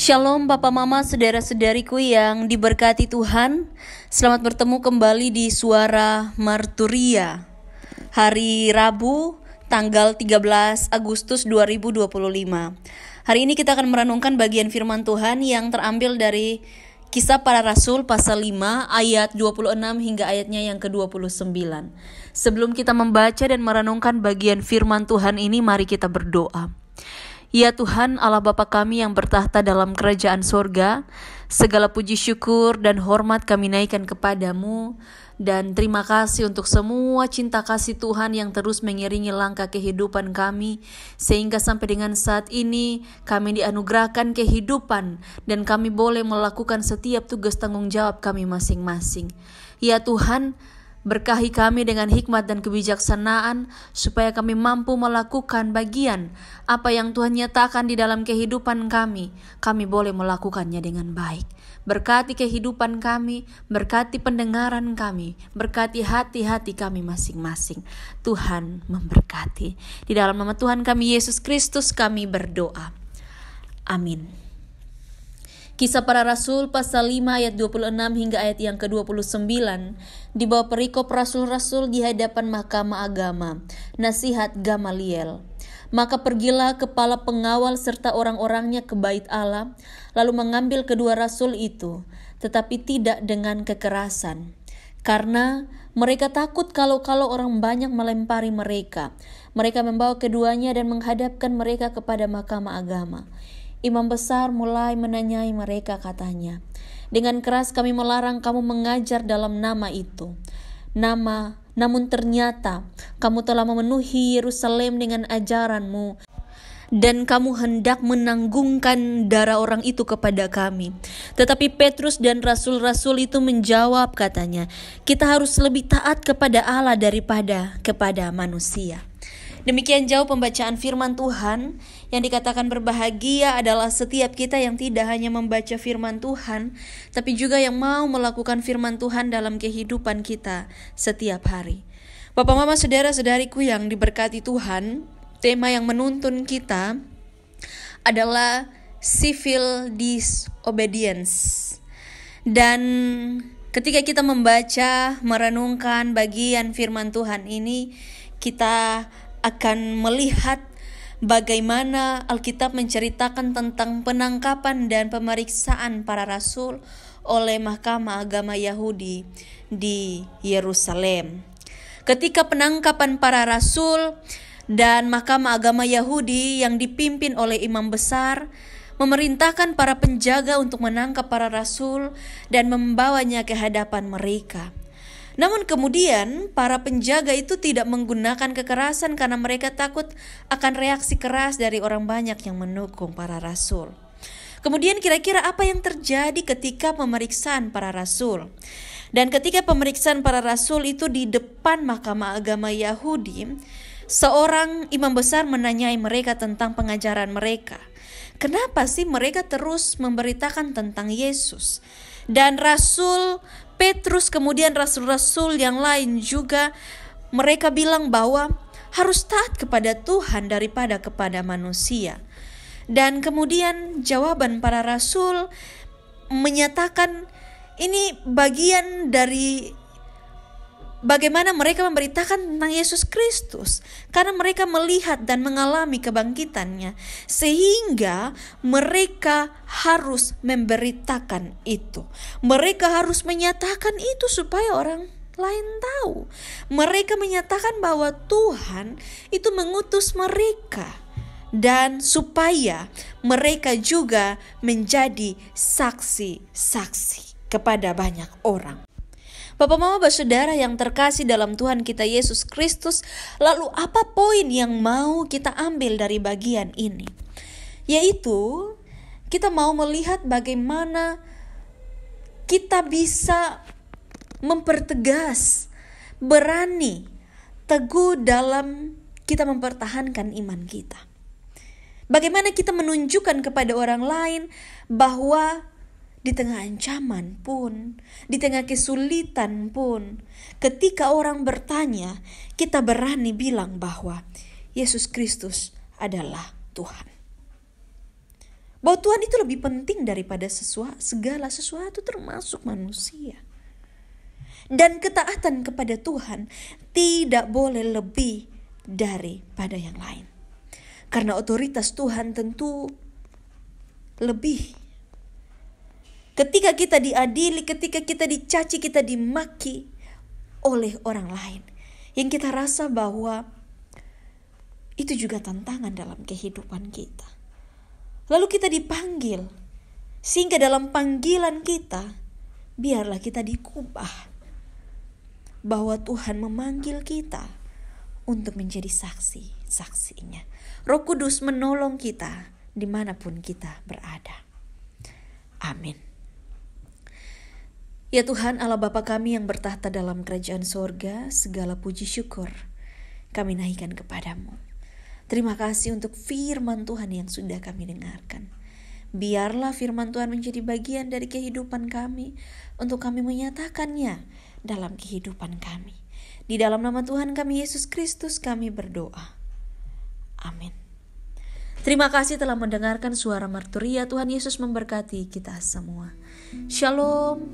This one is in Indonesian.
Shalom Papa Mama saudara-saudariku yang diberkati Tuhan. Selamat bertemu kembali di Suara Marturia. Hari Rabu tanggal 13 Agustus 2025. Hari ini kita akan merenungkan bagian firman Tuhan yang terambil dari Kisah Para Rasul pasal 5 ayat 26 hingga ayatnya yang ke-29. Sebelum kita membaca dan merenungkan bagian firman Tuhan ini, mari kita berdoa. Ya Tuhan Allah Bapa kami yang bertahta dalam kerajaan sorga, segala puji syukur dan hormat kami naikkan kepadamu, dan terima kasih untuk semua cinta kasih Tuhan yang terus mengiringi langkah kehidupan kami, sehingga sampai dengan saat ini kami dianugerahkan kehidupan dan kami boleh melakukan setiap tugas tanggung jawab kami masing-masing. Ya Tuhan, berkahi kami dengan hikmat dan kebijaksanaan supaya kami mampu melakukan bagian apa yang Tuhan nyatakan di dalam kehidupan kami. Kami boleh melakukannya dengan baik. Berkati kehidupan kami, berkati pendengaran kami, berkati hati-hati kami masing-masing. Tuhan memberkati. Di dalam nama Tuhan kami Yesus Kristus kami berdoa. Amin. Kisah Para Rasul pasal 5 ayat 26 hingga ayat yang ke-29 di bawah perikop rasul-rasul di hadapan mahkamah agama, nasihat Gamaliel. Maka pergilah kepala pengawal serta orang-orangnya ke bait Allah, lalu mengambil kedua rasul itu, tetapi tidak dengan kekerasan. Karena mereka takut kalau orang banyak melempari mereka. Mereka membawa keduanya dan menghadapkan mereka kepada mahkamah agama. Imam besar mulai menanyai mereka, katanya, "Dengan keras kami melarang kamu mengajar dalam nama itu. Namun ternyata kamu telah memenuhi Yerusalem dengan ajaranmu, dan kamu hendak menanggungkan darah orang itu kepada kami." Tetapi Petrus dan rasul-rasul itu menjawab, katanya, "Kita harus lebih taat kepada Allah daripada kepada manusia." Demikian jauh pembacaan firman Tuhan. Yang dikatakan berbahagia adalah setiap kita yang tidak hanya membaca firman Tuhan, tapi juga yang mau melakukan firman Tuhan dalam kehidupan kita setiap hari. Bapak Mama saudara-saudariku yang diberkati Tuhan, tema yang menuntun kita adalah civil disobedience. Dan ketika kita membaca, merenungkan bagian firman Tuhan ini, kita akan melihat bagaimana Alkitab menceritakan tentang penangkapan dan pemeriksaan para rasul oleh mahkamah agama Yahudi di Yerusalem. Ketika penangkapan para rasul dan mahkamah agama Yahudi yang dipimpin oleh imam besar memerintahkan para penjaga untuk menangkap para rasul dan membawanya ke hadapan mereka. Namun kemudian para penjaga itu tidak menggunakan kekerasan karena mereka takut akan reaksi keras dari orang banyak yang mendukung para rasul. Kemudian kira-kira apa yang terjadi ketika pemeriksaan para rasul? Dan ketika pemeriksaan para rasul itu di depan mahkamah agama Yahudi, seorang imam besar menanyai mereka tentang pengajaran mereka. Kenapa sih mereka terus memberitakan tentang Yesus? Dan Rasul Petrus kemudian rasul-rasul yang lain juga mereka bilang bahwa harus taat kepada Tuhan daripada kepada manusia. Dan kemudian jawaban para rasul menyatakan ini bagian dari bagaimana mereka memberitakan tentang Yesus Kristus, karena mereka melihat dan mengalami kebangkitannya, sehingga mereka harus memberitakan itu. Mereka harus menyatakan itu supaya orang lain tahu. Mereka menyatakan bahwa Tuhan itu mengutus mereka, dan supaya mereka juga menjadi saksi-saksi kepada banyak orang. Bapak Mama Saudara yang terkasih dalam Tuhan kita Yesus Kristus, lalu apa poin yang mau kita ambil dari bagian ini? Yaitu kita mau melihat bagaimana kita bisa mempertegas, berani, teguh dalam kita mempertahankan iman kita. Bagaimana kita menunjukkan kepada orang lain bahwa di tengah ancaman pun, di tengah kesulitan pun, ketika orang bertanya, kita berani bilang bahwa Yesus Kristus adalah Tuhan. Bahwa Tuhan itu lebih penting daripada segala sesuatu termasuk manusia. Dan ketaatan kepada Tuhan tidak boleh lebih daripada yang lain. Karena otoritas Tuhan tentu lebih. Ketika kita diadili, ketika kita dicaci, kita dimaki oleh orang lain, yang kita rasa bahwa itu juga tantangan dalam kehidupan kita. Lalu kita dipanggil, sehingga dalam panggilan kita, biarlah kita dikubah bahwa Tuhan memanggil kita untuk menjadi saksi-saksinya. Roh Kudus menolong kita dimanapun kita berada. Amin. Ya Tuhan Allah Bapa kami yang bertahta dalam kerajaan sorga, segala puji syukur kami naikkan kepadamu. Terima kasih untuk firman Tuhan yang sudah kami dengarkan. Biarlah firman Tuhan menjadi bagian dari kehidupan kami, untuk kami menyatakannya dalam kehidupan kami. Di dalam nama Tuhan kami Yesus Kristus kami berdoa. Amin. Terima kasih telah mendengarkan suara Marturia. Tuhan Yesus memberkati kita semua. Shalom.